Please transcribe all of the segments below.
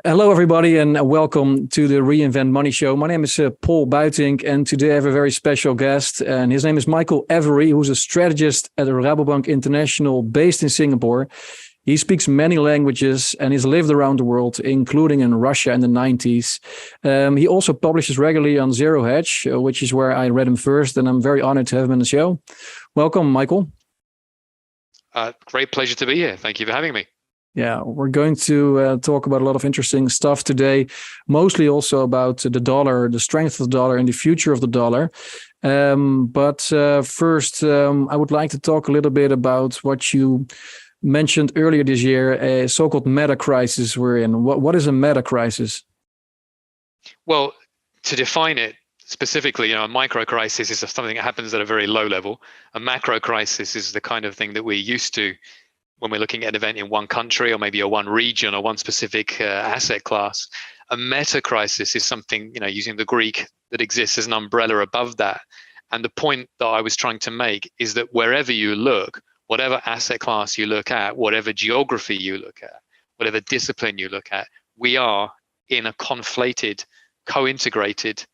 Hello, everybody, and welcome to the Reinvent Money Show. My name is Paul Buitink, and today I have a very special guest, and his name is Michael Avery, who's a strategist at Rabobank International based in Singapore. He speaks many languages and he's lived around the world, including in Russia in the 90s. He also publishes regularly on Zero Hedge, which is where I read him first, and I'm very honored to have him on the show. Welcome, Michael. Great pleasure to be here. Thank you for having me. Yeah, we're going to talk about a lot of interesting stuff today, mostly also about the dollar, the strength of the dollar and the future of the dollar. But first, I would like to talk a little bit about what you mentioned earlier this year, a so-called meta crisis we're in. What is a meta crisis? Well, to define it specifically, a micro crisis is something that happens at a very low level. A macro crisis is the kind of thing that we're used to when we're looking at an event in one country or maybe a one region or one specific asset class. A meta crisis is something, using the Greek, that exists as an umbrella above that. And the point that I was trying to make is that wherever you look, whatever asset class you look at, whatever geography you look at, whatever discipline you look at, we are in a conflated, co-integrated,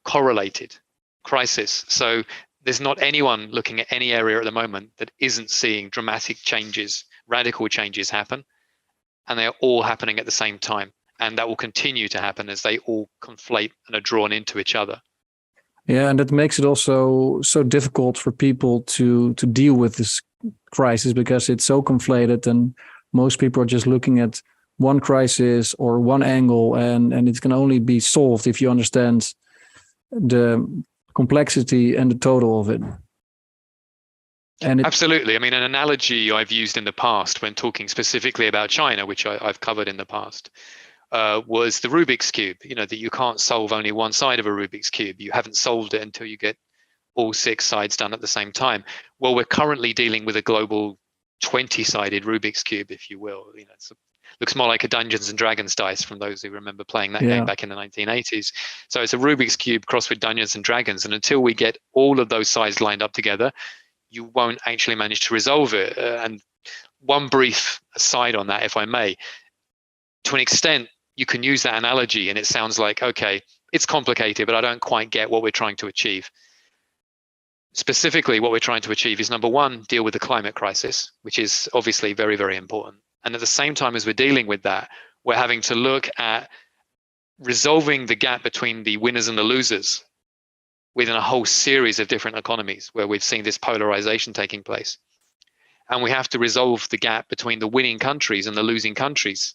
correlated crisis. So there's not anyone looking at any area at the moment that isn't seeing dramatic changes, radical changes happen, and they're all happening at the same time. And that will continue to happen as they all conflate and are drawn into each other. Yeah, and that makes it also so difficult for people to deal with this crisis because it's so conflated, and most people are just looking at one crisis or one angle, and it can only be solved if you understand the complexity and the total of it. Absolutely. I mean, an analogy I've used in the past when talking specifically about China, which I've covered in the past, was the Rubik's Cube, that you can't solve only one side of a Rubik's Cube. You haven't solved it until you get all six sides done at the same time. Well, we're currently dealing with a global 20-sided Rubik's Cube, if you will. It looks more like a Dungeons and Dragons dice from those who remember playing that game back in the 1980s. So it's a Rubik's Cube crossed with Dungeons and Dragons. And until we get all of those sides lined up together, you won't actually manage to resolve it. And one brief aside on that, if I may, to an extent, you can use that analogy and it sounds like, okay, it's complicated, but I don't quite get what we're trying to achieve. Specifically, what we're trying to achieve is, number one, deal with the climate crisis, which is obviously very, very important. And at the same time as we're dealing with that, we're having to look at resolving the gap between the winners and the losers within a whole series of different economies where we've seen this polarization taking place. And we have to resolve the gap between the winning countries and the losing countries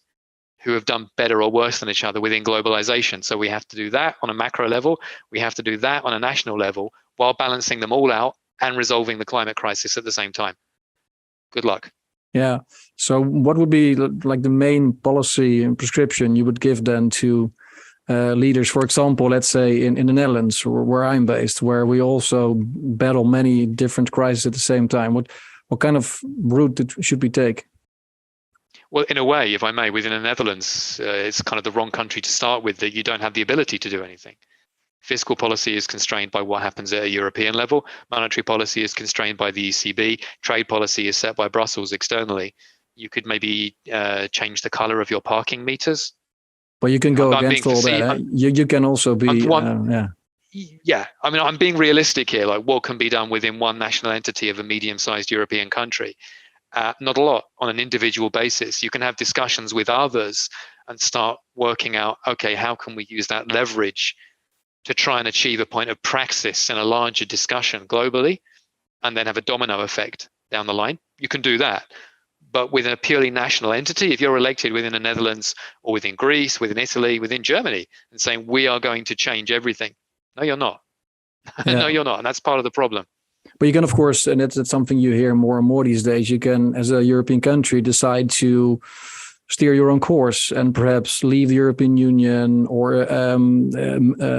who have done better or worse than each other within globalization. So we have to do that on a macro level. We have to do that on a national level while balancing them all out and resolving the climate crisis at the same time. Good luck. Yeah. So what would be like the main policy and prescription you would give then to leaders, for example, let's say in the Netherlands, where I'm based, where we also battle many different crises at the same time? What kind of route should we take? Well, in a way, if I may, within the Netherlands, it's kind of the wrong country to start with, that you don't have the ability to do anything. Fiscal policy is constrained by what happens at a European level. Monetary policy is constrained by the ECB. Trade policy is set by Brussels externally. You could maybe change the color of your parking meters. But you can go against all that. You can also be, Yeah, I mean, I'm being realistic here. Like, what can be done within one national entity of a medium-sized European country? Not a lot on an individual basis. You can have discussions with others and start working out, okay, how can we use that leverage to try and achieve a point of praxis in a larger discussion globally, and then have a domino effect down the line. You can do that. But within a purely national entity, if you're elected within the Netherlands or within Greece, within Italy, within Germany, and saying, we are going to change everything. No, you're not. No, you're not. And that's part of the problem. But you can, of course, and that's something you hear more and more these days, you can, as a European country, decide to steer your own course and perhaps leave the European Union or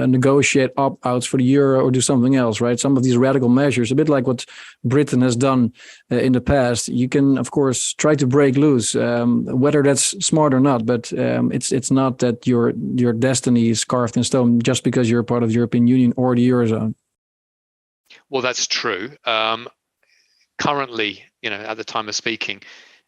negotiate opt-outs for the euro or do something else, right? Some of these radical measures, a bit like what Britain has done in the past. You can, of course, try to break loose, whether that's smart or not, but it's not that your destiny is carved in stone just because you're part of the European Union or the Eurozone. Well, that's true. Currently, at the time of speaking,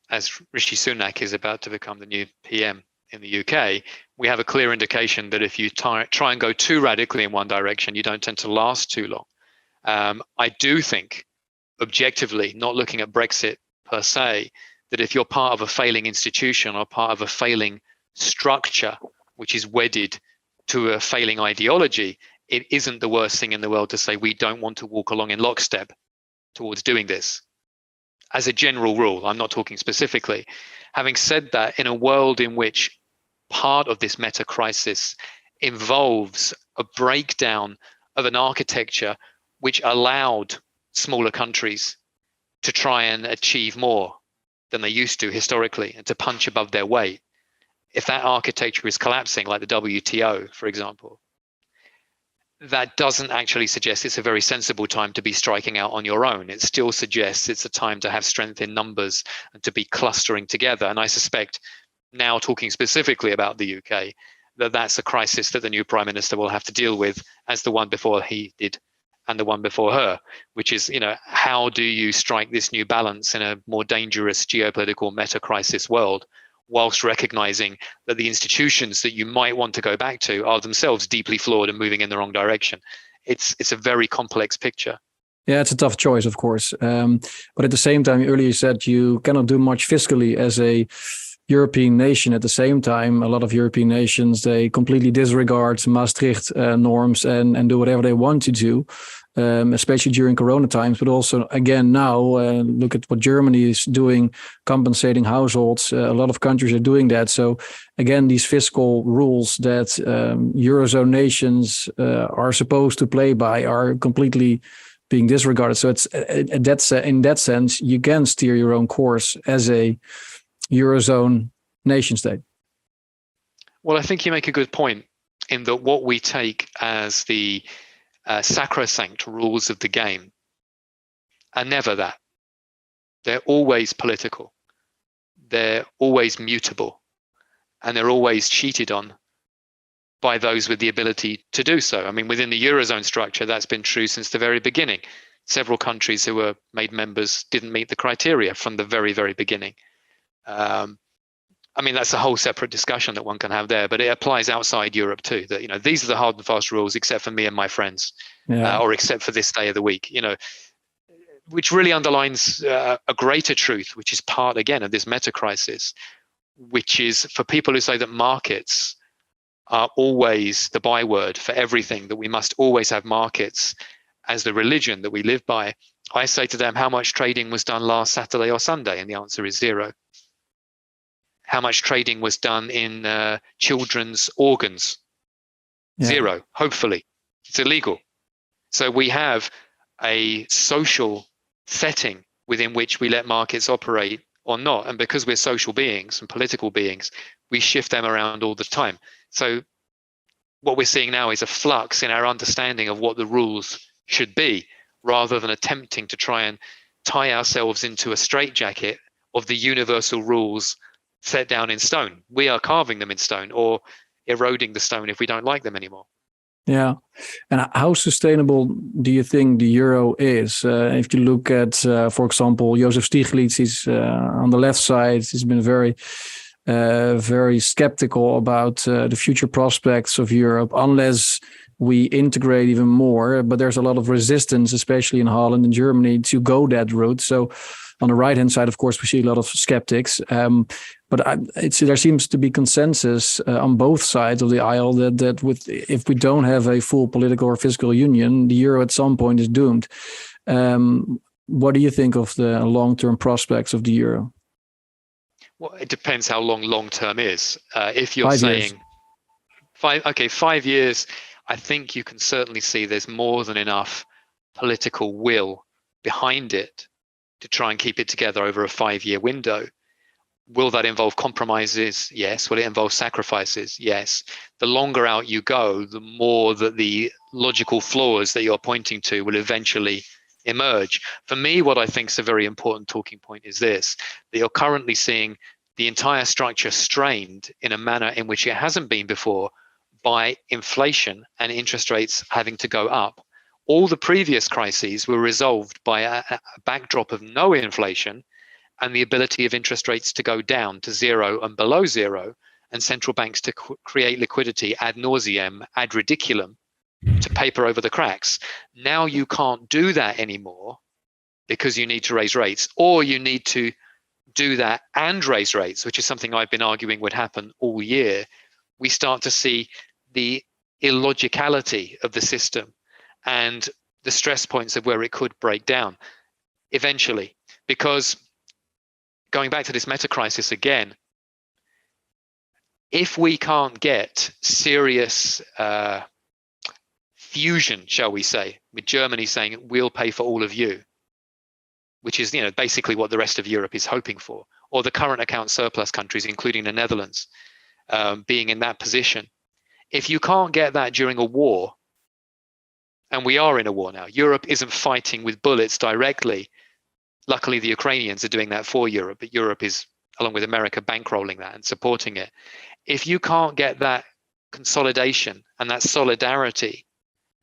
as Rishi Sunak is about to become the new PM in the UK, we have a clear indication that if you try and go too radically in one direction, you don't tend to last too long. I do think, objectively, not looking at Brexit per se, that if you're part of a failing institution or part of a failing structure, which is wedded to a failing ideology, it isn't the worst thing in the world to say we don't want to walk along in lockstep towards doing this. As a general rule, I'm not talking specifically. Having said that, in a world in which part of this meta crisis involves a breakdown of an architecture which allowed smaller countries to try and achieve more than they used to historically and to punch above their weight, if that architecture is collapsing, like the WTO, for example, that doesn't actually suggest it's a very sensible time to be striking out on your own. It still suggests it's a time to have strength in numbers and to be clustering together. And I suspect, now talking specifically about the UK, that that's a crisis that the new Prime Minister will have to deal with, as the one before he did and the one before her, which is, how do you strike this new balance in a more dangerous geopolitical meta-crisis world, whilst recognizing that the institutions that you might want to go back to are themselves deeply flawed and moving in the wrong direction. It's a very complex picture. Yeah, it's a tough choice, of course. But at the same time, earlier you said you cannot do much fiscally as a European nation. At the same time, a lot of European nations, they completely disregard Maastricht norms and do whatever they want to do, especially during Corona times. But also, again, now, look at what Germany is doing, compensating households. A lot of countries are doing that. So again, these fiscal rules that Eurozone nations are supposed to play by are completely being disregarded. So it's in that sense, you can steer your own course as a Eurozone nation state. Well, I think you make a good point in that what we take as the sacrosanct rules of the game are never that. They're always political. They're always mutable. And they're always cheated on by those with the ability to do so. I mean, within the Eurozone structure, that's been true since the very beginning. Several countries who were made members didn't meet the criteria from the very, very beginning. I mean, that's a whole separate discussion that one can have there, but it applies outside Europe too, that, these are the hard and fast rules, except for me and my friends, or except for this day of the week, which really underlines a greater truth, which is part, again, of this meta crisis, which is for people who say that markets are always the byword for everything, that we must always have markets as the religion that we live by. I say to them, how much trading was done last Saturday or Sunday? And the answer is zero. How much trading was done in children's organs? Zero, hopefully. It's illegal. So we have a social setting within which we let markets operate or not. And because we're social beings and political beings, we shift them around all the time. So what we're seeing now is a flux in our understanding of what the rules should be, rather than attempting to try and tie ourselves into a straitjacket of the universal rules set down in stone. We are carving them in stone or eroding the stone if we don't like them anymore. Yeah. And how sustainable do you think the euro is? If you look at, for example, Joseph Stiglitz, he's on the left side, he's been very skeptical about the future prospects of Europe unless we integrate even more. But there's a lot of resistance, especially in Holland and Germany, to go that route. So on the right-hand side, of course, we see a lot of skeptics. But there seems to be consensus on both sides of the aisle that if we don't have a full political or fiscal union, the euro at some point is doomed. What do you think of the long-term prospects of the euro? Well, it depends how long-term is. If you're saying 5 years, I think you can certainly see there's more than enough political will behind it to try and keep it together over a 5-year window. Will that involve compromises? Yes. Will it involve sacrifices? Yes. The longer out you go, the more that the logical flaws that you're pointing to will eventually emerge. For me, what I think is a very important talking point is this, that you're currently seeing the entire structure strained in a manner in which it hasn't been before by inflation and interest rates having to go up. All the previous crises were resolved by a backdrop of no inflation and the ability of interest rates to go down to zero and below zero, and central banks to create liquidity ad nauseum, ad ridiculum, to paper over the cracks. Now you can't do that anymore because you need to raise rates, or you need to do that and raise rates, which is something I've been arguing would happen all year. We start to see the illogicality of the system and the stress points of where it could break down eventually. Because going back to this meta crisis again, if we can't get serious fusion, shall we say, with Germany saying we'll pay for all of you, which is basically what the rest of Europe is hoping for, or the current account surplus countries, including the Netherlands, being in that position. If you can't get that during a war, and we are in a war now, Europe isn't fighting with bullets directly. Luckily, the Ukrainians are doing that for Europe, but Europe is, along with America, bankrolling that and supporting it. If you can't get that consolidation and that solidarity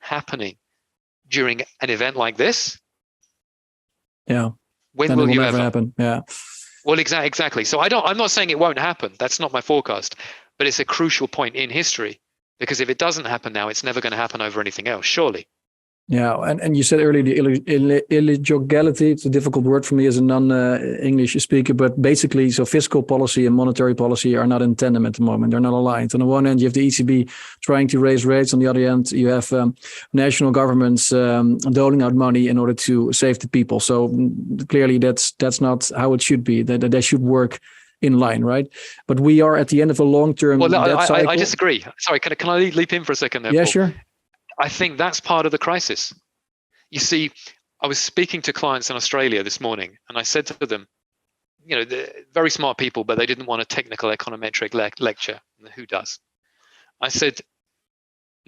happening during an event like this, when will you ever happen? Yeah. Well, exactly. So I'm not saying it won't happen. That's not my forecast, but it's a crucial point in history, because if it doesn't happen now, it's never going to happen over anything else, surely. Yeah, and you said earlier the illegality. It's a difficult word for me as a non-English speaker, but basically, so fiscal policy and monetary policy are not in tandem at the moment. They're not aligned. On the one hand, you have the ECB trying to raise rates. On the other hand, you have national governments doling out money in order to save the people. So clearly, that's not how it should be. That they should work in line, right? But we are at the end of a long-term debt cycle. I disagree. Sorry, can I leap in for a second there, Yeah, Paul? sure. I think that's part of the crisis. You see, I was speaking to clients in Australia this morning, and I said to them, they're very smart people, but they didn't want a technical econometric lecture. Who does? I said,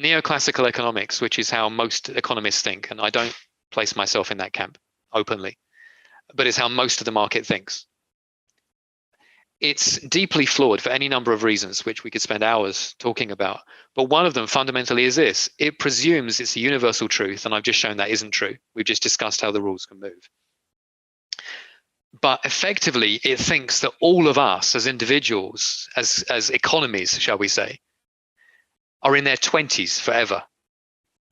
neoclassical economics, which is how most economists think, and I don't place myself in that camp openly, but it's how most of the market thinks. It's deeply flawed for any number of reasons, which we could spend hours talking about. But one of them fundamentally is this: it presumes it's a universal truth, and I've just shown that isn't true. We've just discussed how the rules can move. But effectively, it thinks that all of us as individuals, as economies, shall we say, are in their 20s forever.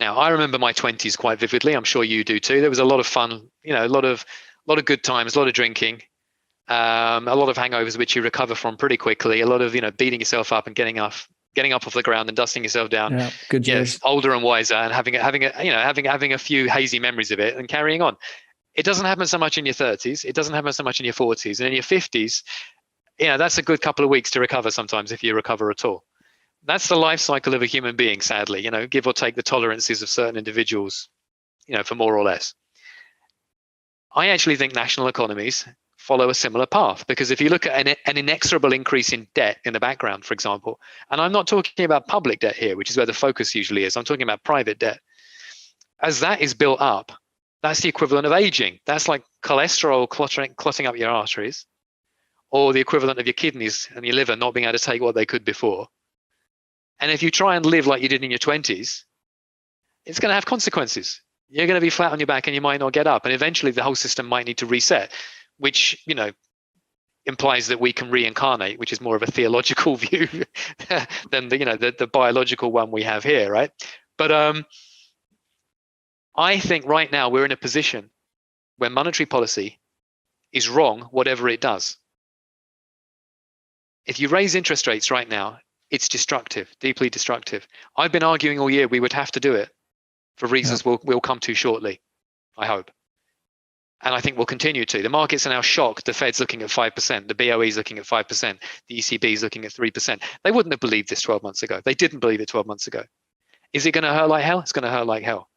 Now, I remember my 20s quite vividly. I'm sure you do too. There was a lot of fun, a lot of good times, a lot of drinking. A lot of hangovers which you recover from pretty quickly. A lot of beating yourself up and getting up off the ground and dusting yourself down. Yeah, good years. Yes, older and wiser, and having a few hazy memories of it and carrying on. It doesn't happen so much in your 30s. It doesn't happen so much in your 40s, and in your 50s, that's a good couple of weeks to recover sometimes, if you recover at all. That's the life cycle of a human being, sadly. Give or take the tolerances of certain individuals, for more or less. I actually think national economies follow a similar path, because if you look at an inexorable increase in debt in the background, for example, and I'm not talking about public debt here, which is where the focus usually is, I'm talking about private debt. As that is built up, that's the equivalent of aging. That's like cholesterol clotting up your arteries, or the equivalent of your kidneys and your liver not being able to take what they could before. And if you try and live like you did in your 20s, it's going to have consequences. You're going to be flat on your back and you might not get up, and eventually the whole system might need to reset, which implies that we can reincarnate, which is more of a theological view than the biological one we have here, right? But I think right now we're in a position where monetary policy is wrong, whatever it does. If you raise interest rates right now, it's destructive, deeply destructive. I've been arguing all year we would have to do it for reasons we'll come to shortly, I hope. And I think we'll continue to. The markets are now shocked. The Fed's looking at 5%. The BOE is looking at 5%. The ECB is looking at 3%. They wouldn't have believed this 12 months ago. They didn't believe it 12 months ago. Is it going to hurt like hell? It's going to hurt like hell.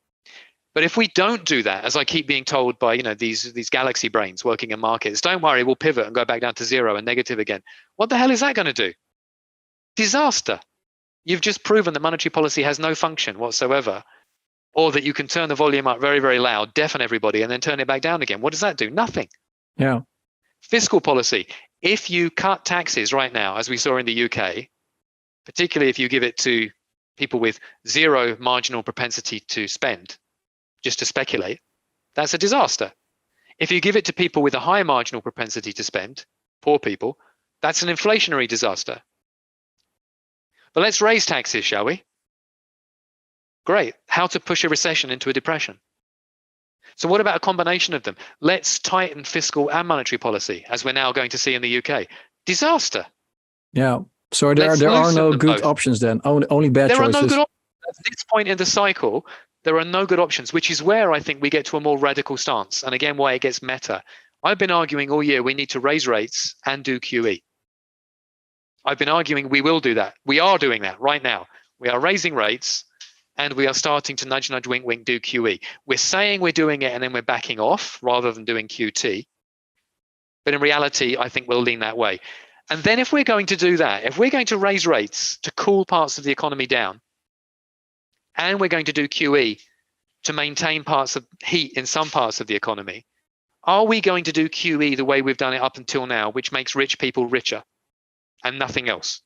But if we don't do that, as I keep being told by these galaxy brains working in markets, don't worry, we'll pivot and go back down to zero and negative again. What the hell is that going to do? Disaster. You've just proven that monetary policy has no function whatsoever. Or that you can turn the volume up very, very loud, deafen everybody, and then turn it back down again. What does that do? Nothing. Yeah. Fiscal policy. If you cut taxes right now, as we saw in the UK, particularly if you give it to people with zero marginal propensity to spend, just to speculate, that's a disaster. If you give it to people with a high marginal propensity to spend, poor people, that's an inflationary disaster. But let's raise taxes, shall we? Great. How to push a recession into a depression. So what about a combination of them? Let's tighten fiscal and monetary policy, as we're now going to see in the UK. Disaster. Yeah. So there are no good options then, only bad choices. There are no good options. At this point in the cycle, there are no good options, which is where I think we get to a more radical stance. And again, why it gets meta. I've been arguing all year we need to raise rates and do QE. I've been arguing we will do that. We are doing that right now. We are raising rates and we are starting to nudge, nudge, wink, wink, do QE. We're saying we're doing it and then we're backing off rather than doing QT. But in reality, I think we'll lean that way. And then if we're going to do that, if we're going to raise rates to cool parts of the economy down, and we're going to do QE to maintain parts of heat in some parts of the economy, are we going to do QE the way we've done it up until now, which makes rich people richer and nothing else?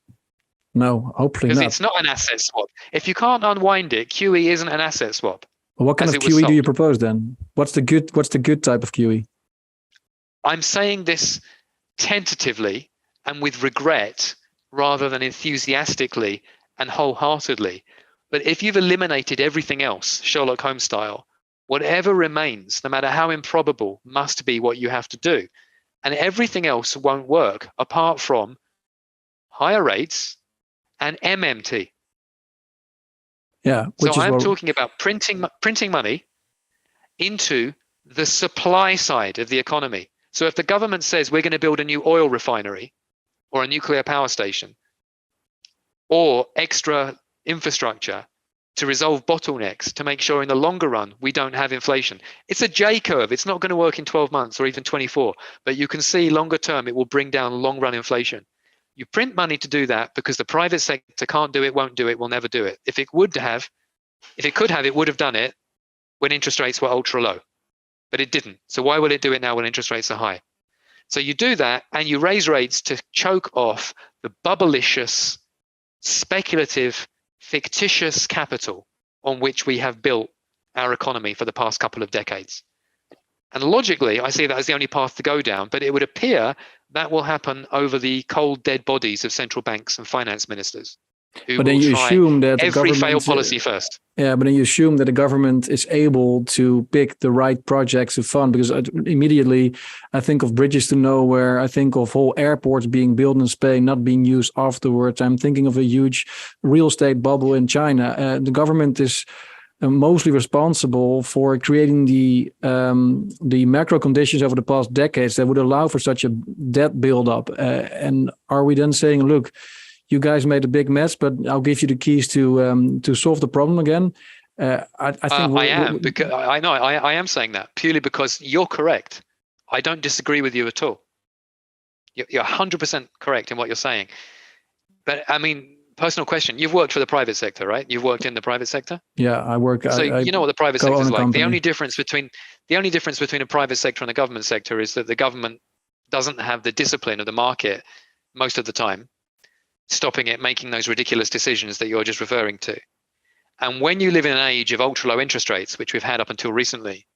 No, hopefully not. Because it's not an asset swap. If you can't unwind it, QE isn't an asset swap. Well, what kind of QE do you propose then? What's the good type of QE? I'm saying this tentatively and with regret rather than enthusiastically and wholeheartedly. But if you've eliminated everything else, Sherlock Holmes style, whatever remains, no matter how improbable, must be what you have to do. And everything else won't work apart from higher rates and MMT. Yeah. So I'm talking about printing money into the supply side of the economy. So if the government says we're going to build a new oil refinery or a nuclear power station or extra infrastructure to resolve bottlenecks to make sure in the longer run we don't have inflation. It's a J curve. It's not going to work in 12 months or even 24, but you can see longer term it will bring down long run inflation. You print money to do that because the private sector can't do it, won't do it, will never do it. If it could have, it would have done it when interest rates were ultra low, but it didn't. So why will it do it now when interest rates are high? So you do that and you raise rates to choke off the bubblicious, speculative, fictitious capital on which we have built our economy for the past couple of decades. And logically, I see that as the only path to go down, but it would appear that will happen over the cold, dead bodies of central banks and finance ministers. But then you assume that every failed policy first. Yeah, but then you assume that the government is able to pick the right projects to fund, because immediately I think of bridges to nowhere. I think of whole airports being built in Spain, not being used afterwards. I'm thinking of a huge real estate bubble in China. The government is mostly responsible for creating the macro conditions over the past decades that would allow for such a debt buildup. And are we then saying, look, you guys made a big mess, but I'll give you the keys to solve the problem again? I think I am saying that purely because you're correct. I don't disagree with you at all. You're 100% correct in what you're saying. But I mean, personal question: you've worked for the private sector, right? You've worked in the private sector. Yeah, I work. So you know what the private sector is like. The only difference between a private sector and the government sector is that the government doesn't have the discipline of the market most of the time, stopping it making those ridiculous decisions that you're just referring to. And when you live in an age of ultra low interest rates, which we've had up until recently,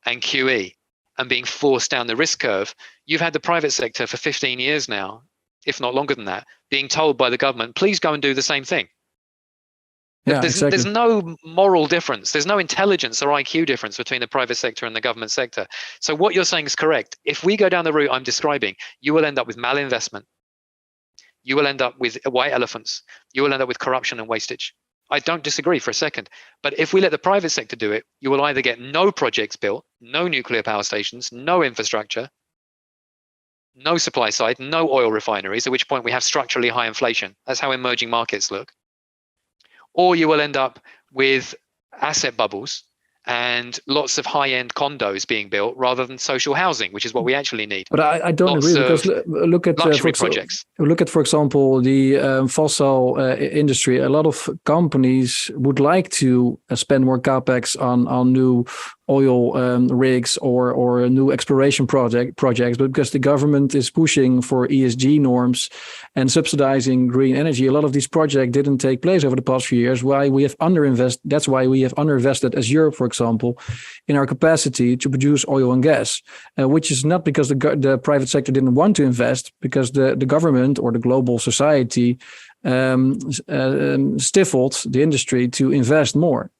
and QE, and being forced down the risk curve, you've had the private sector for 15 years now, if not longer than that, being told by the government, please go and do the same thing. Yeah, there's no moral difference. There's no intelligence or IQ difference between the private sector and the government sector. So what you're saying is correct. If we go down the route I'm describing, you will end up with malinvestment. You will end up with white elephants. You will end up with corruption and wastage. I don't disagree for a second. But if we let the private sector do it, you will either get no projects built, no nuclear power stations, no infrastructure, no supply side, no oil refineries, at which point we have structurally high inflation. That's how emerging markets look. Or you will end up with asset bubbles and lots of high-end condos being built rather than social housing, which is what we actually need. But I don't agree, because look at luxury projects. Look at, for example, the fossil industry. A lot of companies would like to spend more capex on new oil rigs or new exploration projects, but because the government is pushing for ESG norms and subsidizing green energy, a lot of these projects didn't take place over the past few years. That's why we have underinvested as Europe, for example, in our capacity to produce oil and gas, which is not because the private sector didn't want to invest, because the government or the global society stifled the industry to invest more.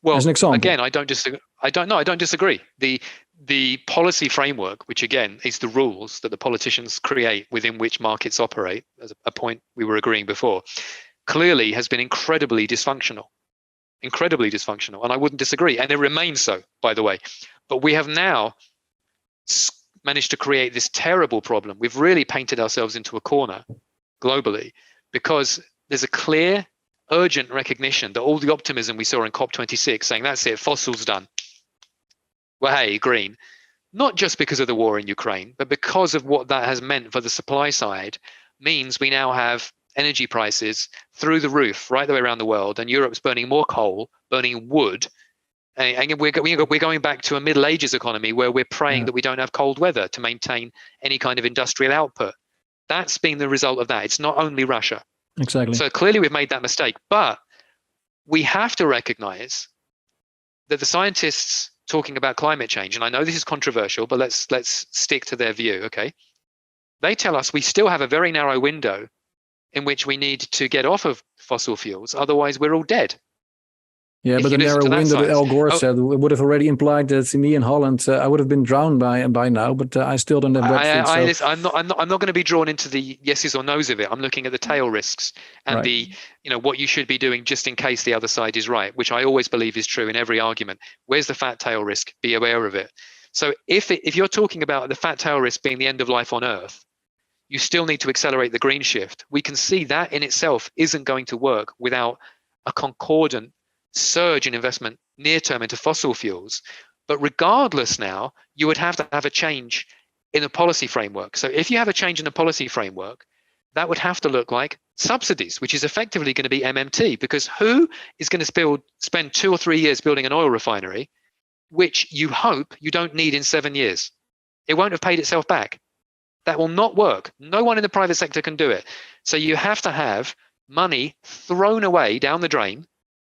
Well, as an example. Again, I don't disagree. The policy framework, which again is the rules that the politicians create within which markets operate, as a point we were agreeing before, clearly has been incredibly dysfunctional, and I wouldn't disagree, and it remains so, by the way. But we have now managed to create this terrible problem. We've really painted ourselves into a corner globally because there's a clear, urgent recognition that all the optimism we saw in COP26 saying, that's it, fossils done. Well, hey, green. Not just because of the war in Ukraine, but because of what that has meant for the supply side, means we now have energy prices through the roof right the way around the world, and Europe's burning more coal, burning wood. And we're going back to a Middle Ages economy where we're praying that we don't have cold weather to maintain any kind of industrial output. That's been the result of that. It's not only Russia. Exactly. So clearly we've made that mistake. But we have to recognize that the scientists talking about climate change, and I know this is controversial, but let's stick to their view, okay? They tell us we still have a very narrow window in which we need to get off of fossil fuels, otherwise we're all dead. Yeah, but the narrow window that Al Gore said would have already implied that me in Holland, I would have been drowned by now, but I still don't have wet feet. I'm not going to be drawn into the yeses or nos of it. I'm looking at the tail risks and the what you should be doing just in case the other side is right, which I always believe is true in every argument. Where's the fat tail risk? Be aware of it. So if you're talking about the fat tail risk being the end of life on Earth, you still need to accelerate the green shift. We can see that in itself isn't going to work without a concordant surge in investment near term into fossil fuels. But regardless now, you would have to have a change in the policy framework. So if you have a change in the policy framework, that would have to look like subsidies, which is effectively going to be MMT, because who is going to spend 2 or 3 years building an oil refinery, which you hope you don't need in 7 years? It won't have paid itself back. That will not work. No one in the private sector can do it. So you have to have money thrown away down the drain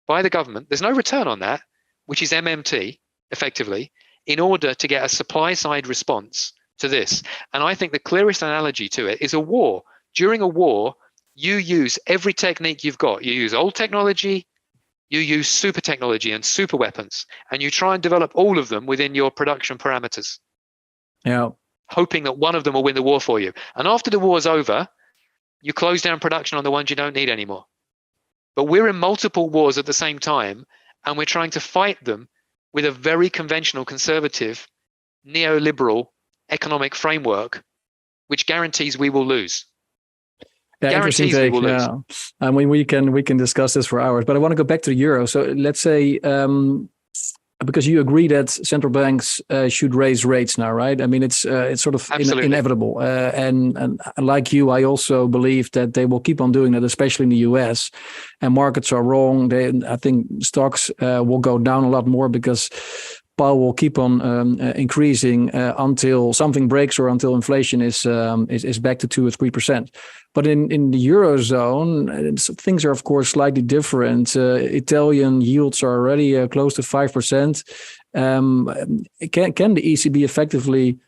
by the government. There's no return on that, which is MMT, effectively, in order to get a supply side response to this. And I think the clearest analogy to it is a war. During a war, you use every technique you've got. You use old technology, you use super technology and super weapons, and you try and develop all of them within your production parameters. Yeah. Hoping that one of them will win the war for you. And after the war's over, you close down production on the ones you don't need anymore. But we're in multiple wars at the same time, and we're trying to fight them with a very conventional, conservative, neoliberal economic framework, which guarantees we will lose. Yeah, interesting take. Yeah. I mean, we can discuss this for hours, but I want to go back to the euro. So let's say, because you agree that central banks should raise rates now, right? I mean, it's sort of inevitable. And like you, I also believe that they will keep on doing that, especially in the US. And markets are wrong. I think stocks will go down a lot more because Powell will keep on increasing until something breaks or until inflation is back to 2 or 3%. But in the Eurozone, things are, of course, slightly different. Italian yields are already close to 5%. Can the ECB effectively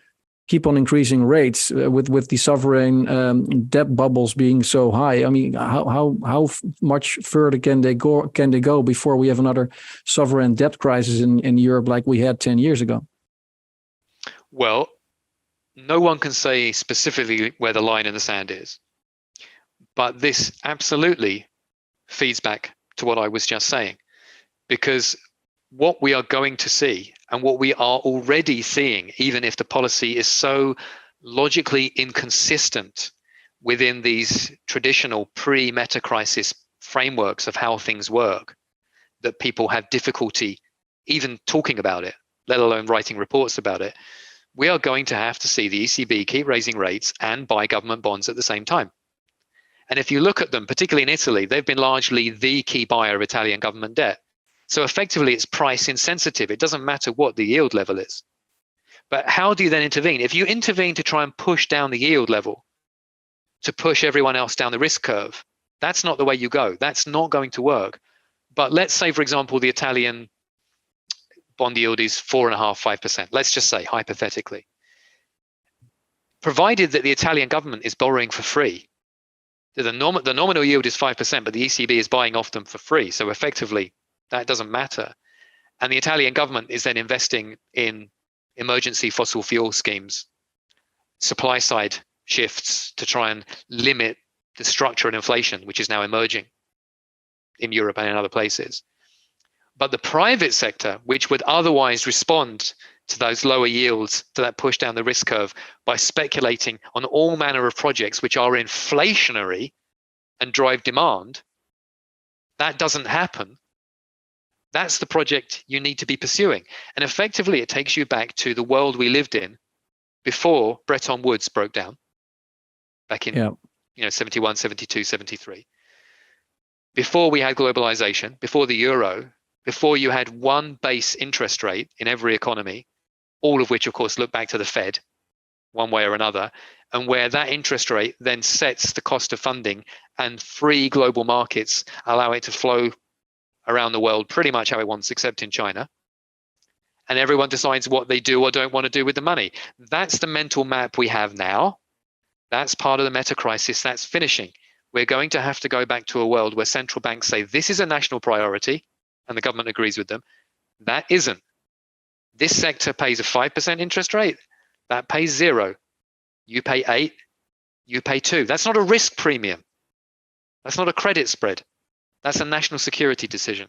keep on increasing rates with the sovereign debt bubbles being so high? I mean, how much further can they go before we have another sovereign debt crisis in Europe like we had 10 years ago? Well, no one can say specifically where the line in the sand is. But this absolutely feeds back to what I was just saying, because what we are going to see and what we are already seeing, even if the policy is so logically inconsistent within these traditional pre-meta crisis frameworks of how things work, that people have difficulty even talking about it, let alone writing reports about it, we are going to have to see the ECB keep raising rates and buy government bonds at the same time. And if you look at them, particularly in Italy, they've been largely the key buyer of Italian government debt. So effectively, it's price insensitive. It doesn't matter what the yield level is. But how do you then intervene? If you intervene to try and push down the yield level, to push everyone else down the risk curve, that's not the way you go. That's not going to work. But let's say, for example, the Italian bond yield is 4.5%, 5%. Let's just say, hypothetically. Provided that the Italian government is borrowing for free, The nominal yield is 5%, but the ECB is buying off them for free. So effectively, that doesn't matter. And the Italian government is then investing in emergency fossil fuel schemes, supply side shifts to try and limit the structure of inflation, which is now emerging in Europe and in other places. But the private sector, which would otherwise respond to those lower yields, to that push down the risk curve by speculating on all manner of projects which are inflationary and drive demand, that doesn't happen. That's the project you need to be pursuing. And effectively, it takes you back to the world we lived in before Bretton Woods broke down back in 71, 72, 73. Before we had globalization, before the euro, before you had one base interest rate in every economy, all of which, of course, look back to the Fed one way or another, and where that interest rate then sets the cost of funding, and free global markets allow it to flow around the world pretty much how it wants, except in China. And everyone decides what they do or don't want to do with the money. That's the mental map we have now. That's part of the meta crisis. That's finishing. We're going to have to go back to a world where central banks say this is a national priority, and the government agrees with them. That isn't. This sector pays a 5% interest rate. That pays 0. You pay 8. You pay 2. That's not a risk premium. That's not a credit spread. That's a national security decision.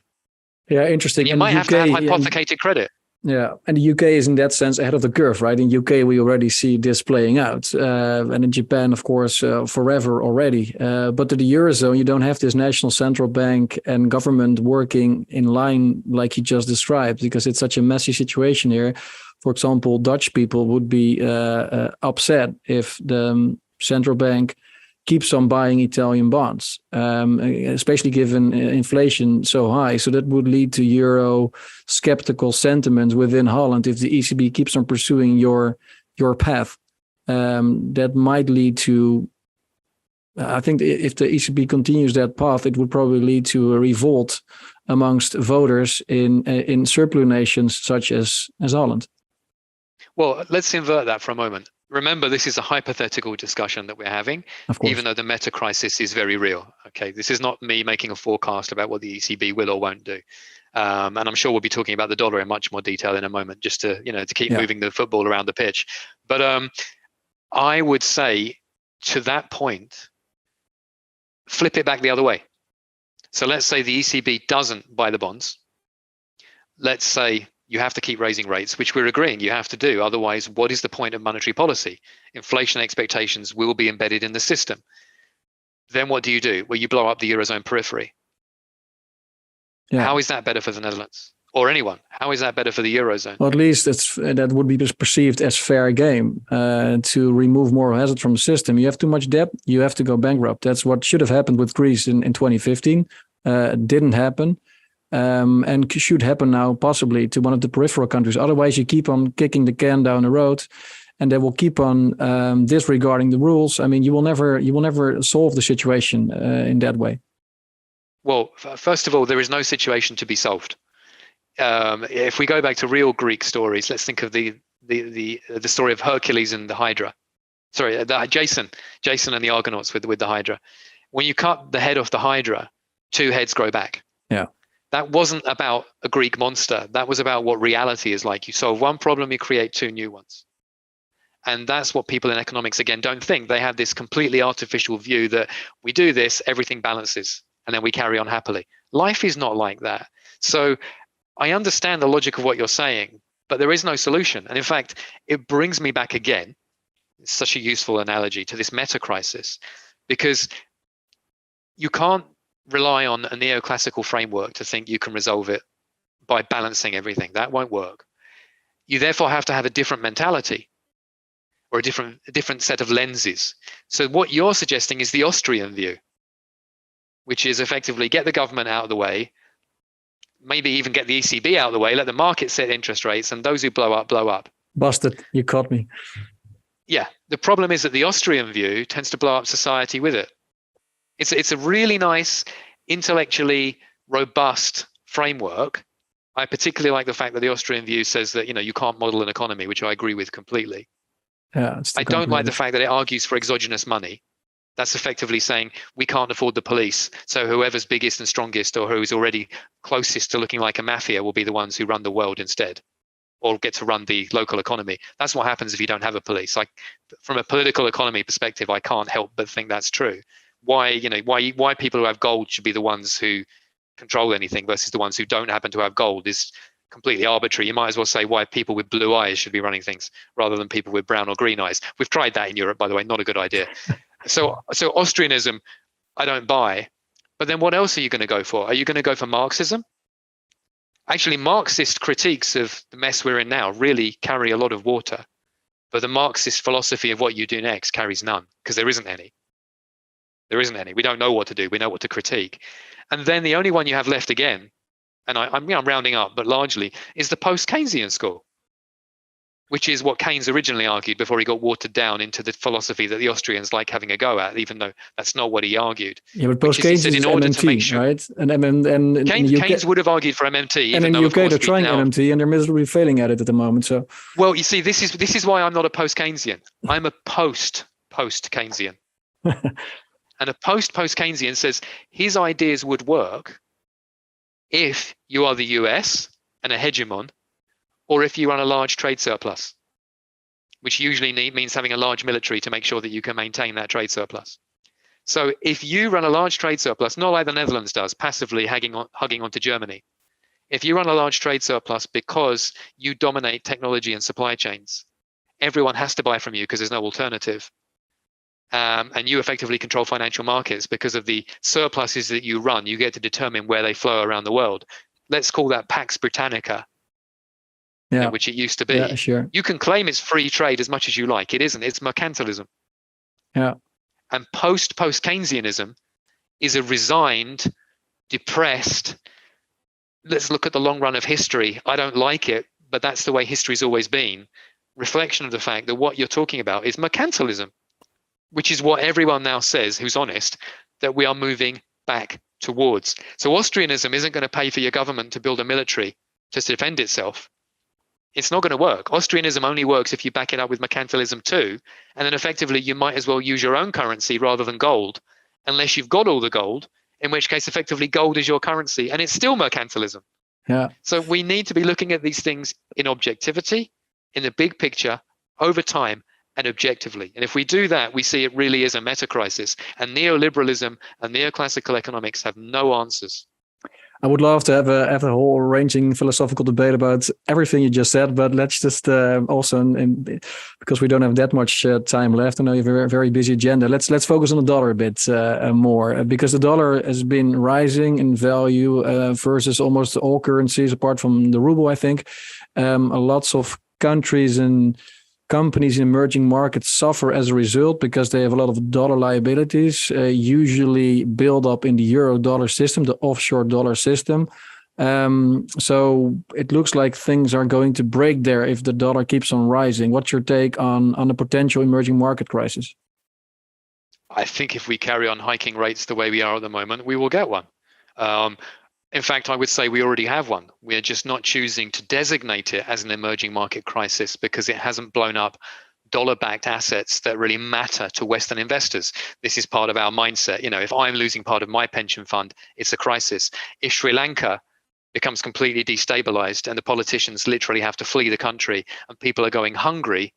Yeah, interesting. And you might have to have hypothecated credit. Yeah, and the UK is in that sense ahead of the curve, right? In UK, we already see this playing out. And in Japan, of course, forever already. But to the Eurozone, you don't have this national central bank and government working in line like you just described, because it's such a messy situation here. For example, Dutch people would be upset if the central bank keeps on buying Italian bonds, especially given inflation so high. So that would lead to euro skeptical sentiment within Holland if the ECB keeps on pursuing your path. That might lead to, I think if the ECB continues that path, it would probably lead to a revolt amongst voters in surplus nations such as Holland. Well, let's invert that for a moment. Remember, this is a hypothetical discussion that we're having, even though the meta crisis is very real. Okay, this is not me making a forecast about what the ECB will or won't do. And I'm sure we'll be talking about the dollar in much more detail in a moment, just to keep moving the football around the pitch. But I would say to that point, flip it back the other way. So let's say the ECB doesn't buy the bonds. Let's say you have to keep raising rates, which we're agreeing you have to do. Otherwise, what is the point of monetary policy? Inflation expectations will be embedded in the system. Then what do? Well, you blow up the Eurozone periphery. Yeah. How is that better for the Netherlands or anyone? How is that better for the Eurozone? Well, at least that would be perceived as fair game to remove moral hazard from the system. You have too much debt, you have to go bankrupt. That's what should have happened with Greece in 2015. It didn't happen. And should happen now possibly to one of the peripheral countries. Otherwise, you keep on kicking the can down the road, and they will keep on disregarding the rules. I mean, you will never solve the situation in that way. Well, first of all, there is no situation to be solved. If we go back to real Greek stories, let's think of the story of Hercules and the Hydra. Sorry, Jason and the Argonauts with the Hydra. When you cut the head off the Hydra, 2 heads grow back. Yeah. That wasn't about a Greek monster. That was about what reality is like. You solve one problem, you create 2 new ones. And that's what people in economics, again, don't think. They have this completely artificial view that we do this, everything balances, and then we carry on happily. Life is not like that. So I understand the logic of what you're saying, but there is no solution. And in fact, it brings me back again, it's such a useful analogy, to this meta crisis, because you can't rely on a neoclassical framework to think you can resolve it by balancing everything. That won't work. You therefore have to have a different mentality or a different set of lenses. So what you're suggesting is the Austrian view, which is effectively get the government out of the way, maybe even get the ECB out of the way, let the market set interest rates, and those who blow up, blow up. Busted. You caught me. Yeah. The problem is that the Austrian view tends to blow up society with it. It's a really nice, intellectually robust framework. I particularly like the fact that the Austrian view says that you can't model an economy, which I agree with completely. Yeah, I don't like the fact that it argues for exogenous money. That's effectively saying we can't afford the police. So whoever's biggest and strongest, or who's already closest to looking like a mafia, will be the ones who run the world instead, or get to run the local economy. That's what happens if you don't have a police. Like, from a political economy perspective, I can't help but think that's true. Why people who have gold should be the ones who control anything versus the ones who don't happen to have gold is completely arbitrary. You might as well say why people with blue eyes should be running things rather than people with brown or green eyes. We've tried that in Europe, by the way, not a good idea. So Austrianism, I don't buy. But then what else are you going to go for? Are you going to go for Marxism? Actually, Marxist critiques of the mess we're in now really carry a lot of water. But the Marxist philosophy of what you do next carries none, because there isn't any. There isn't any. We don't know what to do. We know what to critique. And then the only one you have left again, and I'm rounding up, but largely, is the post-Keynesian school, which is what Keynes originally argued before he got watered down into the philosophy that the Austrians like having a go at, even though that's not what he argued. Yeah, but post-Keynes is MMT, right? And Keynes would have argued for MMT. And in the UK, they're trying MMT and they're miserably failing at it at the moment. So, well, you see, this is why I'm not a post-Keynesian. I'm a post-Keynesian. And a post-Keynesian says his ideas would work if you are the US and a hegemon, or if you run a large trade surplus, which usually means having a large military to make sure that you can maintain that trade surplus. So if you run a large trade surplus, not like the Netherlands does, passively hugging onto Germany, if you run a large trade surplus because you dominate technology and supply chains, everyone has to buy from you because there's no alternative. And you effectively control financial markets because of the surpluses that you run. You get to determine where they flow around the world. Let's call that Pax Britannica, which it used to be. Yeah, sure. You can claim it's free trade as much as you like. It isn't. It's mercantilism. Yeah. And post-Keynesianism is a resigned, depressed, let's look at the long run of history. I don't like it, but that's the way history's always been. Reflection of the fact that what you're talking about is mercantilism, which is what everyone now says who's honest, that we are moving back towards. So Austrianism isn't going to pay for your government to build a military to defend itself. It's not going to work. Austrianism only works if you back it up with mercantilism too. And then effectively, you might as well use your own currency rather than gold, unless you've got all the gold, in which case effectively gold is your currency and it's still mercantilism. Yeah. So we need to be looking at these things in objectivity, in the big picture, over time, and objectively. And if we do that, we see it really is a meta crisis. And neoliberalism and neoclassical economics have no answers. I would love to have a whole ranging philosophical debate about everything you just said, but let's just also, because we don't have that much time left, I know you have a very, very busy agenda. Let's focus on the dollar a bit more, because the dollar has been rising in value versus almost all currencies, apart from the ruble, I think. Lots of countries and companies in emerging markets suffer as a result because they have a lot of dollar liabilities, usually build up in the euro dollar system, the offshore dollar system. So it looks like things are going to break there if the dollar keeps on rising. What's your take on a potential emerging market crisis? I think if we carry on hiking rates the way we are at the moment, we will get one. In fact, I would say we already have one. We're just not choosing to designate it as an emerging market crisis because it hasn't blown up dollar-backed assets that really matter to Western investors. This is part of our mindset. You know, if I'm losing part of my pension fund, it's a crisis. If Sri Lanka becomes completely destabilized and the politicians literally have to flee the country and people are going hungry,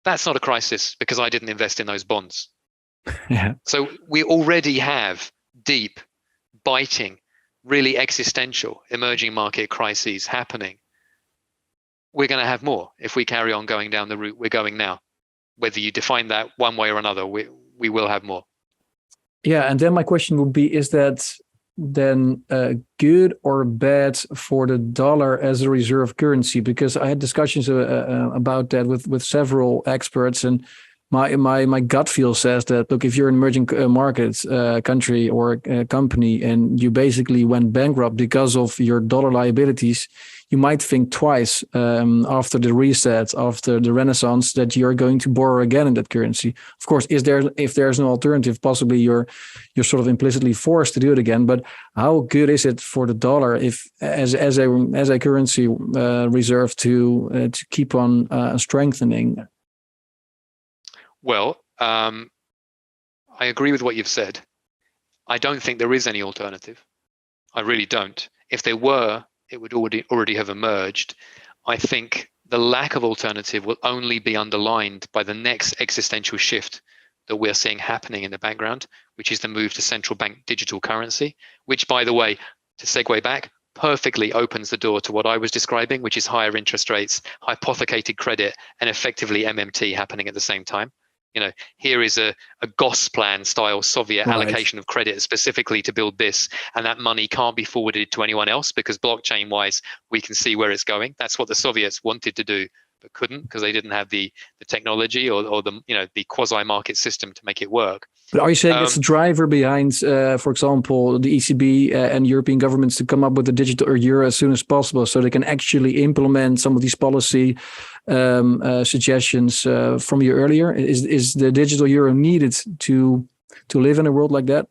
that's not a crisis because I didn't invest in those bonds. Yeah. So we already have deep, biting, really existential emerging market crises happening. We're going to have more if we carry on going down the route we're going now. Whether you define that one way or another, we will have more. Yeah, and then my question would be, is that then good or bad for the dollar as a reserve currency? Because I had discussions about that with several experts, and my gut feel says that, look, if you're an emerging market country or company and you basically went bankrupt because of your dollar liabilities, you might think twice after the reset, after the renaissance, that you're going to borrow again in that currency. Of course, if there's no alternative, possibly you're sort of implicitly forced to do it again. But how good is it for the dollar if as a currency reserve to keep on strengthening? Well, I agree with what you've said. I don't think there is any alternative. I really don't. If there were, it would already have emerged. I think the lack of alternative will only be underlined by the next existential shift that we're seeing happening in the background, which is the move to central bank digital currency, which, by the way, to segue back, perfectly opens the door to what I was describing, which is higher interest rates, hypothecated credit, and effectively MMT happening at the same time. Here is a Gosplan style Soviet allocation of credit specifically to build this, and that money can't be forwarded to anyone else because blockchain wise, we can see where it's going. That's what the Soviets wanted to do, but couldn't because they didn't have the technology or the quasi market system to make it work. But are you saying it's the driver behind, for example, the ECB and European governments to come up with a digital euro as soon as possible so they can actually implement some of these policy suggestions from you earlier? Is the digital euro needed to live in a world like that?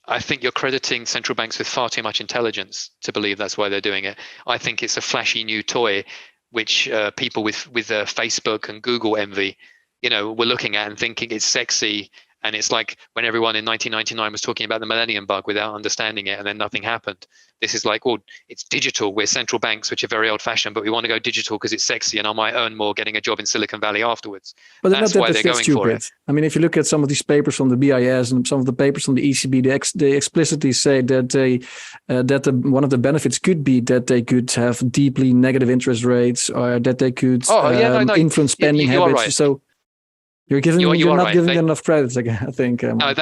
I think you're crediting central banks with far too much intelligence to believe that's why they're doing it. I think it's a flashy new toy, which people with Facebook and Google envy, we're looking at and thinking it's sexy. And it's like when everyone in 1999 was talking about the millennium bug without understanding it, and then nothing happened. This is like, well, it's digital. We're central banks, which are very old fashioned, but we want to go digital because it's sexy and I might earn more getting a job in Silicon Valley afterwards. But that's why they're going for it. I mean, if you look at some of these papers from the BIS and some of the papers from the ECB, they explicitly say that one of the benefits could be that they could have deeply negative interest rates, or that they could influence spending habits. Right. So you're not giving them enough credit, I think. No,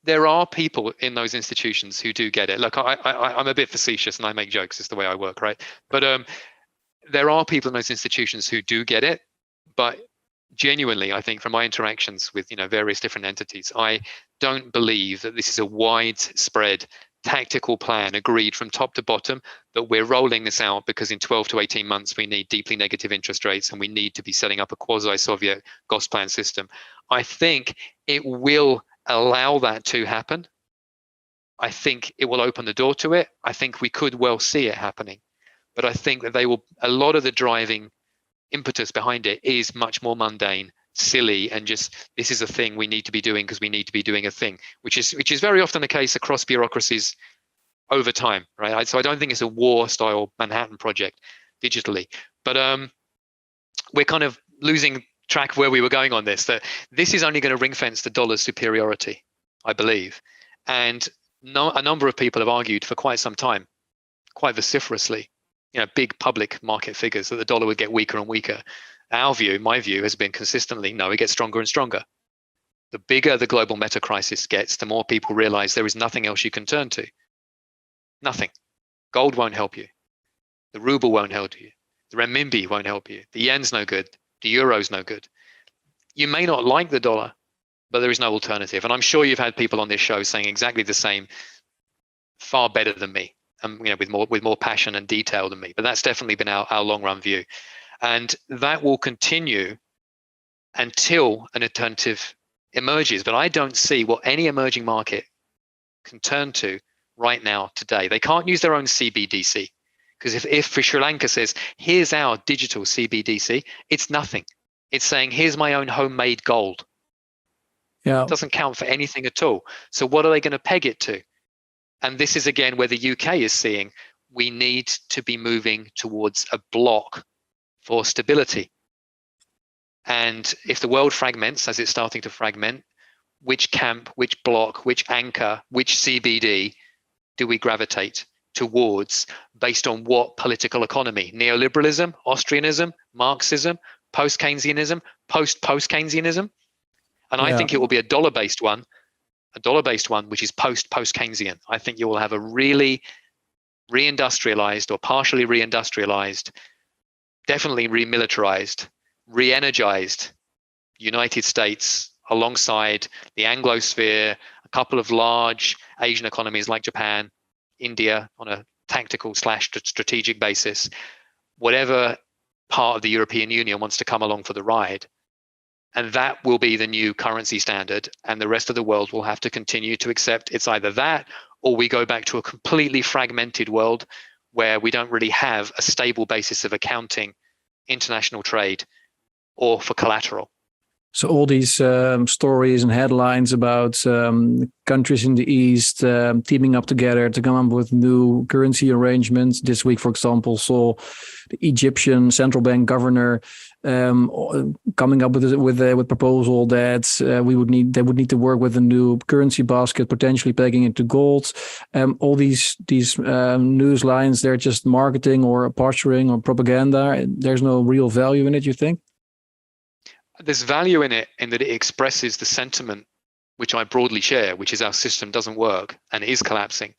there are people in those institutions who do get it. Look, I'm a bit facetious and I make jokes. It's the way I work, right? But there are people in those institutions who do get it. But genuinely, I think from my interactions with various different entities, I don't believe that this is a widespread tactical plan agreed from top to bottom, that we're rolling this out because in 12 to 18 months we need deeply negative interest rates and we need to be setting up a quasi-Soviet Gosplan system. I think it will allow that to happen. I think it will open the door to it. I think we could well see it happening. But I think that a lot of the driving impetus behind it is much more mundane, silly, and just, this is a thing we need to be doing because we need to be doing a thing, which is very often the case across bureaucracies over time, right? So I don't think it's a war-style Manhattan project digitally, but we're kind of losing track of where we were going on this. That this is only going to ring-fence the dollar's superiority, I believe, and a number of people have argued for quite some time, quite vociferously, big public market figures, that the dollar would get weaker and weaker. My view has been consistently, no, it gets stronger and stronger. The bigger the global meta crisis gets, the more people realize there is nothing else you can turn to. Nothing. Gold won't help you. The ruble won't help you. The renminbi won't help you. The yen's no good. The euro's no good. You may not like the dollar, but there is no alternative. And I'm sure you've had people on this show saying exactly the same, far better than me, and with more passion and detail than me. But that's definitely been our long run view. And that will continue until an alternative emerges. But I don't see what any emerging market can turn to right now, today. They can't use their own CBDC. Because if Sri Lanka says, here's our digital CBDC, it's nothing. It's saying, here's my own homemade gold. Yeah. It doesn't count for anything at all. So what are they going to peg it to? And this is, again, where the UK is seeing we need to be moving towards a block for stability. And if the world fragments, as it's starting to fragment, which camp, which block, which anchor, which CBD do we gravitate towards based on what political economy? Neoliberalism, Austrianism, Marxism, post-Keynesianism, post-Keynesianism? And I think it will be a dollar-based one, which is post-Keynesian. I think you will have a really reindustrialized or partially reindustrialized, definitely remilitarized, re-energized United States alongside the Anglosphere, a couple of large Asian economies like Japan, India on a tactical / strategic basis, whatever part of the European Union wants to come along for the ride. And that will be the new currency standard. And the rest of the world will have to continue to accept it's either that or we go back to a completely fragmented world where we don't really have a stable basis of accounting, international trade, or for collateral. So all these stories and headlines about countries in the East teaming up together to come up with new currency arrangements. This week, for example, saw the Egyptian central bank governor coming up with proposal that they would need to work with a new currency basket, potentially pegging it to gold. All these news lines, they're just marketing or posturing or propaganda. There's no real value in it, you think? There's value in it in that it expresses the sentiment, which I broadly share, which is our system doesn't work and is collapsing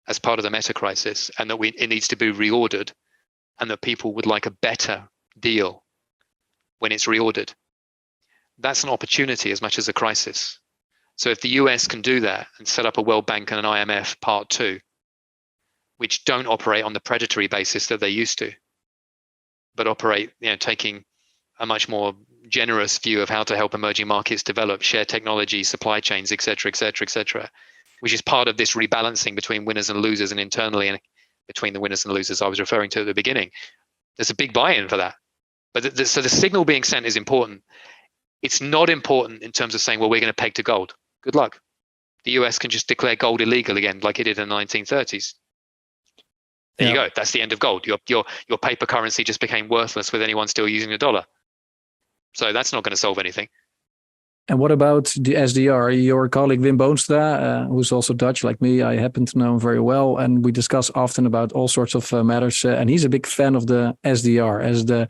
as part of the meta crisis, and that it needs to be reordered, and that people would like a better deal when it's reordered. That's an opportunity as much as a crisis. So if the US can do that and set up a World Bank and an IMF Part 2, which don't operate on the predatory basis that they used to, but operate, taking a much more generous view of how to help emerging markets develop, share technology, supply chains, et cetera, which is part of this rebalancing between winners and losers, and internally and between the winners and losers I was referring to at the beginning. There's a big buy-in for that. But so the signal being sent is important. It's not important in terms of saying, well, we're going to peg to gold. Good luck. The US can just declare gold illegal again, like it did in the 1930s. There you go. That's the end of gold. Your paper currency just became worthless with anyone still using the dollar. So that's not going to solve anything. And what about the SDR? Your colleague Wim Boonstra, who's also Dutch like me, I happen to know him very well, and we discuss often about all sorts of matters. And he's a big fan of the SDR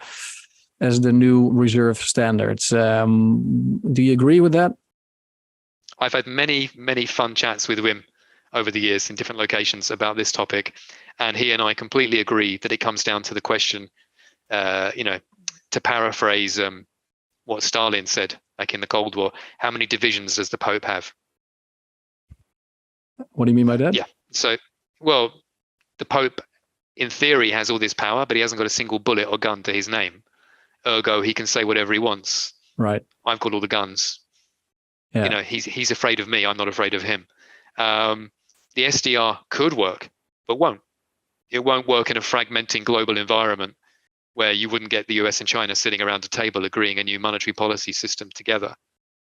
as the new reserve standards. Do you agree with that? I've had many fun chats with Wim over the years in different locations about this topic, and he and I completely agree that it comes down to the question, to paraphrase what Stalin said back in the Cold War, how many divisions does the Pope have? What do you mean by that? Yeah. So, well, the Pope, in theory, has all this power, but he hasn't got a single bullet or gun to his name. Ergo, he can say whatever he wants. Right. I've got all the guns. Yeah. He's afraid of me. I'm not afraid of him. The SDR could work, but won't. It won't work in a fragmenting global environment where you wouldn't get the US and China sitting around a table agreeing a new monetary policy system together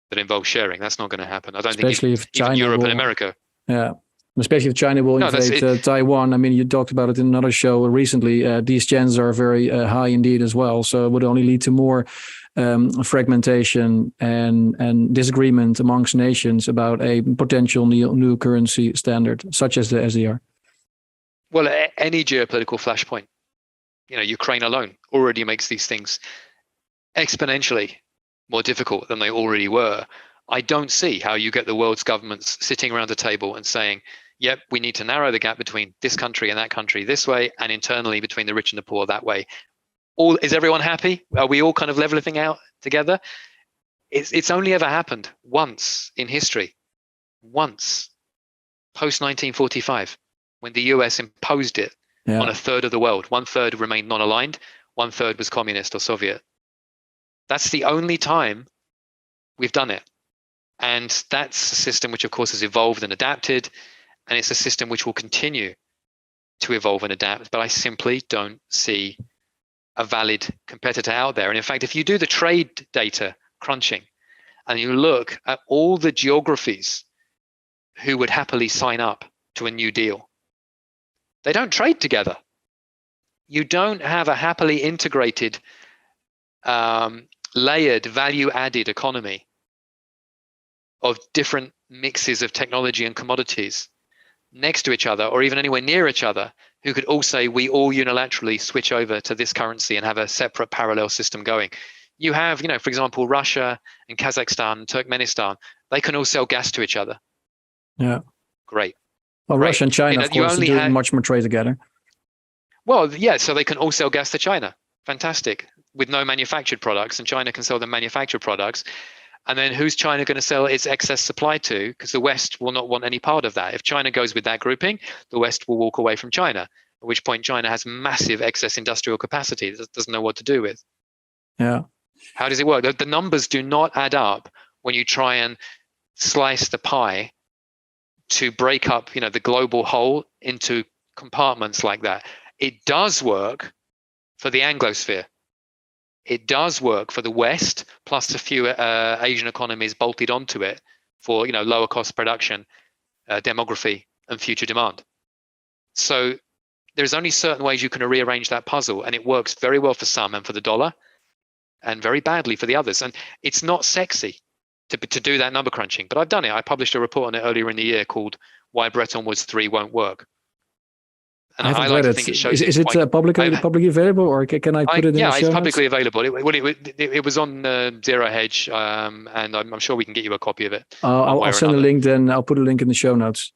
that involves sharing. That's not going to happen. I don't think even Europe and America. Yeah. Especially if China will invade Taiwan. I mean, you talked about it in another show recently. These chances are very high indeed as well. So it would only lead to more fragmentation and disagreement amongst nations about a potential new currency standard, such as the SDR. Well, any geopolitical flashpoint, Ukraine alone already makes these things exponentially more difficult than they already were. I don't see how you get the world's governments sitting around a table and saying, yep, we need to narrow the gap between this country and that country this way, and internally between the rich and the poor that way. Is everyone happy? Are we all kind of leveling out together? It's only ever happened once in history, once, post 1945, when the US imposed it on a third of the world. 1/3 remained non-aligned, 1/3 was communist or Soviet. That's the only time we've done it. And that's a system which, of course, has evolved and adapted. And it's a system which will continue to evolve and adapt. But I simply don't see a valid competitor out there. And in fact, if you do the trade data crunching and you look at all the geographies who would happily sign up to a new deal, they don't trade together. You don't have a happily integrated, layered, value-added economy of different mixes of technology and commodities next to each other, or even anywhere near each other, who could all say, we all unilaterally switch over to this currency and have a separate parallel system going. You have, for example, Russia and Kazakhstan and Turkmenistan, they can all sell gas to each other. Yeah. Great. Well, Great. Russia and China, of course, are doing much more trade together. Well, yeah, so they can all sell gas to China. Fantastic. With no manufactured products, and China can sell the manufactured products. And then who's China going to sell its excess supply to? Because the West will not want any part of that. If China goes with that grouping, the West will walk away from China, at which point China has massive excess industrial capacity that doesn't know what to do with. Yeah. How does it work? The numbers do not add up when you try and slice the pie to break up, the global whole into compartments like that. It does work for the Anglosphere. It does work for the West, plus a few Asian economies bolted onto it for lower cost production, demography, and future demand. So there's only certain ways you can rearrange that puzzle, and it works very well for some and for the dollar, and very badly for the others. And it's not sexy to do that number crunching, but I've done it. I published a report on it earlier in the year called "Why Bretton Woods 3 Won't Work." And I haven't like read to think it shows is it publicly available, or can I put it in the show notes? Yeah, it's publicly available. It was on Zero Hedge, and I'm sure we can get you a copy of it. I'll send a link. Then I'll put a link in the show notes.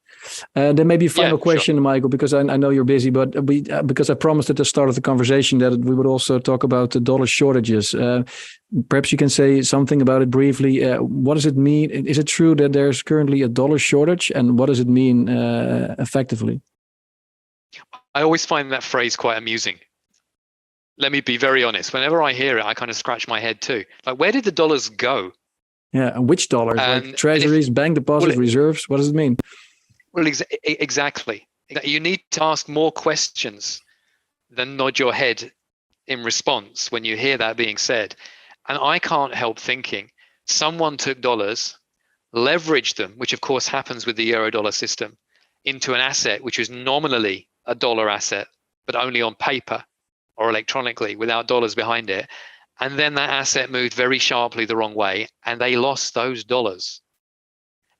Then maybe a final question, sure. Michael, because I know you're busy, but because I promised at the start of the conversation that we would also talk about the dollar shortages. Perhaps you can say something about it briefly. What does it mean? Is it true that there's currently a dollar shortage, and what does it mean effectively? I always find that phrase quite amusing. Let me be very honest. Whenever I hear it, I kind of scratch my head too. Like, where did the dollars go? Yeah, and which dollars? Like treasuries, bank deposits, reserves? What does it mean? Well, exactly. You need to ask more questions than nod your head in response when you hear that being said. And I can't help thinking someone took dollars, leveraged them, which of course happens with the euro-dollar system, into an asset which is nominally a dollar asset, but only on paper or electronically without dollars behind it. And then that asset moved very sharply the wrong way, and they lost those dollars.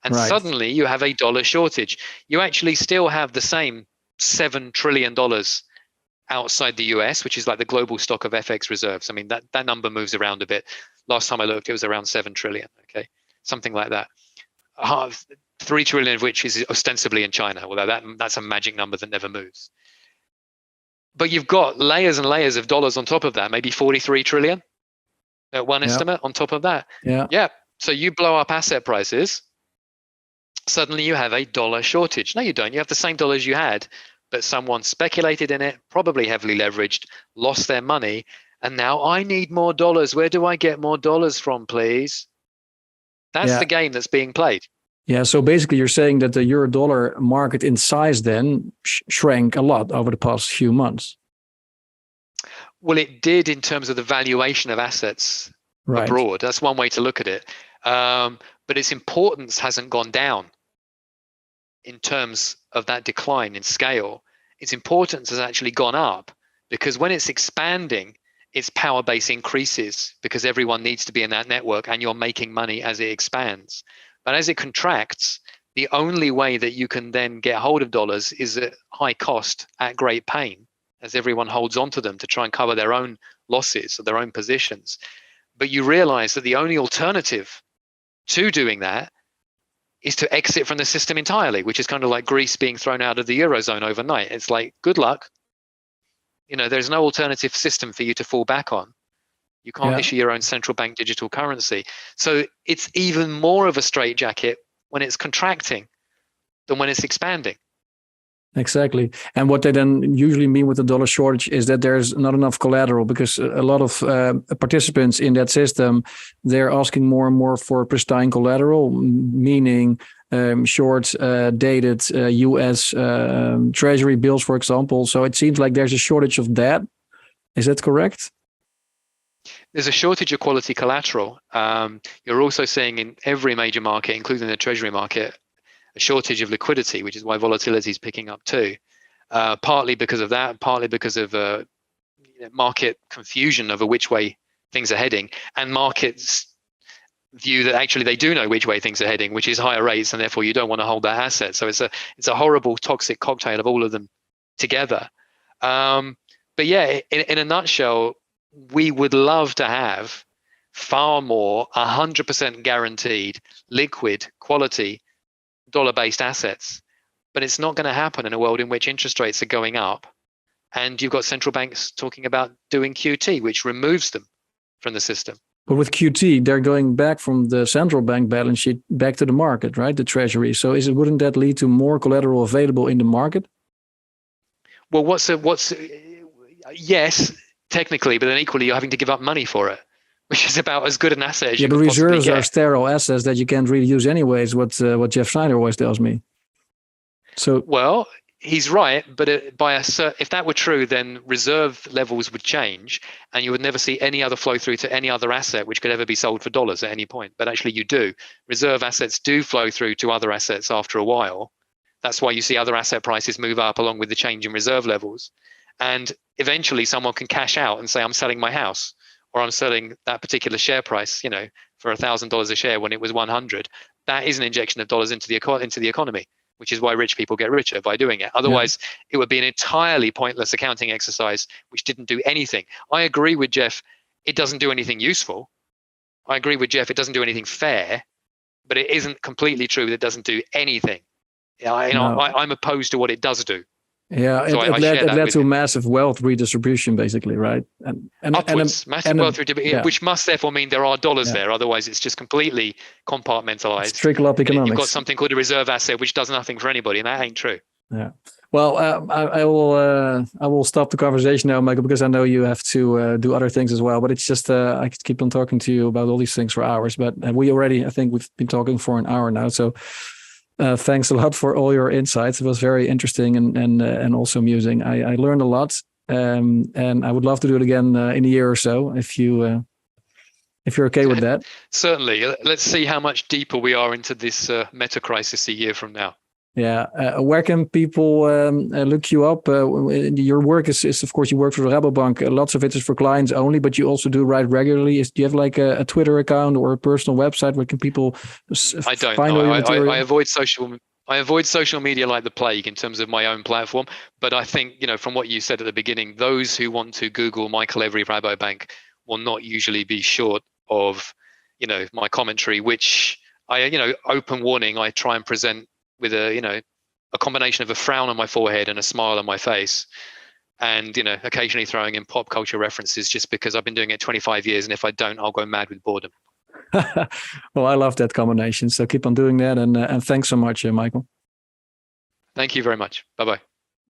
And suddenly you have a dollar shortage. You actually still have the same $7 trillion outside the US, which is like the global stock of FX reserves. I mean, that number moves around a bit. Last time I looked, it was around 7 trillion, okay? Something like that. 3 trillion of which is ostensibly in China, although that's a magic number that never moves. But you've got layers and layers of dollars on top of that, maybe 43 trillion at one estimate on top of that. Yeah. So you blow up asset prices, suddenly you have a dollar shortage. No, you don't. You have the same dollars you had, but someone speculated in it, probably heavily leveraged, lost their money, and now I need more dollars. Where do I get more dollars from, please? That's the game that's being played. Yeah, so basically you're saying that the euro-dollar market in size then shrank a lot over the past few months. Well, it did in terms of the valuation of assets abroad. That's one way to look at it. But its importance hasn't gone down in terms of that decline in scale. Its importance has actually gone up because when it's expanding, its power base increases because everyone needs to be in that network and you're making money as it expands. But as it contracts, the only way that you can then get hold of dollars is at high cost, at great pain, as everyone holds on to them to try and cover their own losses or their own positions. But you realize that the only alternative to doing that is to exit from the system entirely, which is kind of like Greece being thrown out of the Eurozone overnight. It's like, good luck. There's no alternative system for you to fall back on. You can't issue your own central bank digital currency. So it's even more of a straitjacket when it's contracting than when it's expanding. Exactly. And what they then usually mean with the dollar shortage is that there's not enough collateral because a lot of participants in that system, they're asking more and more for pristine collateral, meaning short dated US treasury bills, for example. So it seems like there's a shortage of that. Is that correct? There's a shortage of quality collateral. You're also seeing in every major market, including the treasury market, a shortage of liquidity, which is why volatility is picking up too. Partly because of that, partly because of market confusion over which way things are heading, and markets view that actually they do know which way things are heading, which is higher rates, and therefore you don't want to hold that asset. So it's a horrible toxic cocktail of all of them together. But yeah, in a nutshell, we would love to have far more 100% guaranteed liquid quality dollar-based assets, but it's not going to happen in a world in which interest rates are going up and you've got central banks talking about doing QT, which removes them from the system. But with QT, they're going back from the central bank balance sheet back to the market, right? The treasury. So wouldn't that lead to more collateral available in the market? Well, yes, technically, but then equally you're having to give up money for it, which is about as good an asset as you can possibly get. Reserves are sterile assets that you can't really use anyways, what Jeff Snyder always tells me. So well, he's right, but if that were true, then reserve levels would change, and you would never see any other flow through to any other asset which could ever be sold for dollars at any point. But actually, you do. Reserve assets do flow through to other assets after a while. That's why you see other asset prices move up along with the change in reserve levels. And eventually, someone can cash out and say, "I'm selling my house," or "I'm selling that particular share price, for $1,000 a share when it was 100." That is an injection of dollars into the economy, which is why rich people get richer by doing it. Otherwise, it would be an entirely pointless accounting exercise which didn't do anything. I agree with Jeff, it doesn't do anything useful. I agree with Jeff, it doesn't do anything fair, but it isn't completely true that it doesn't do anything. I'm opposed to what it does do. Yeah, so it led to massive wealth redistribution, basically, right? And massive wealth redistribution, which must therefore mean there are dollars there. Otherwise, it's just completely compartmentalized. It's trickle-up economics. You've got something called a reserve asset, which does nothing for anybody, and that ain't true. Yeah. Well, I will stop the conversation now, Michael, because I know you have to do other things as well. But it's just I could keep on talking to you about all these things for hours. But I think we've been talking for an hour now, so. Thanks a lot for all your insights. It was very interesting and also amusing. I learned a lot, and I would love to do it again in a year or so if you're okay with that. Certainly. Let's see how much deeper we are into this meta crisis a year from now. Yeah. Where can people look you up? Your work is, of course, you work for Rabobank. Lots of it is for clients only, but you also do write regularly. Do you have like a Twitter account or a personal website where can people I don't find all your material? I avoid social media like the plague in terms of my own platform. But I think, from what you said at the beginning, those who want to Google Michael Every Rabobank will not usually be short of, my commentary, which open warning, I try and present with a combination of a frown on my forehead and a smile on my face, and occasionally throwing in pop culture references just because I've been doing it 25 years, and if I don't, I'll go mad with boredom. Well, I love that combination, so keep on doing that, and thanks so much, Michael. Thank you very much. Bye-bye.